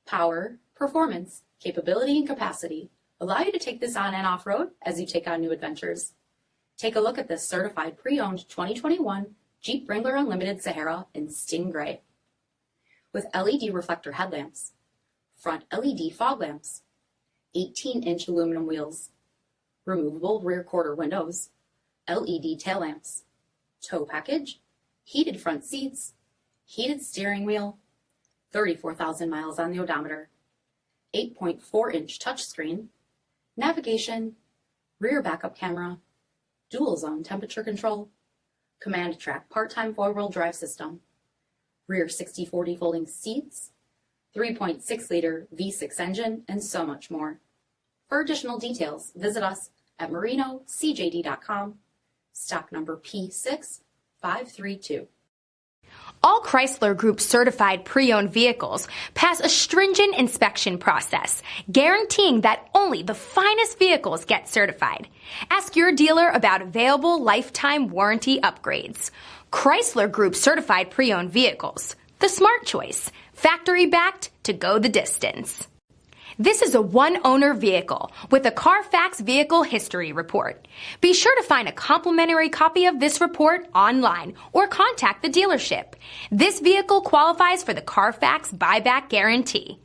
Power, performance, capability, and capacity allow you to take this on and off-road as you take on new adventures. Take a look at this certified pre-owned 2021 Jeep Wrangler Unlimited Sahara in Sting Gray. With LED reflector headlamps, front LED fog lamps, 18-inch aluminum wheels, removable rear quarter windows, LED tail lamps, tow package, heated front seats, heated steering wheel, 34,000 miles on the odometer, 8.4-inch touchscreen, navigation, rear backup camera, dual zone temperature control, command track part-time four-wheel drive system, rear 60/40 folding seats, 3.6-liter V6 engine, and so much more. For additional details, visit us at marinocjd.com, stock number P6532. All Chrysler Group certified pre-owned vehicles pass a stringent inspection process, guaranteeing that only the finest vehicles get certified. Ask your dealer about available lifetime warranty upgrades. Chrysler Group certified pre-owned vehicles, the smart choice, factory backed to go the distance. This is a one-owner vehicle with a CARFAX vehicle history report. Be sure to find a complimentary copy of this report online or contact the dealership. This vehicle qualifies for the CARFAX buyback guarantee.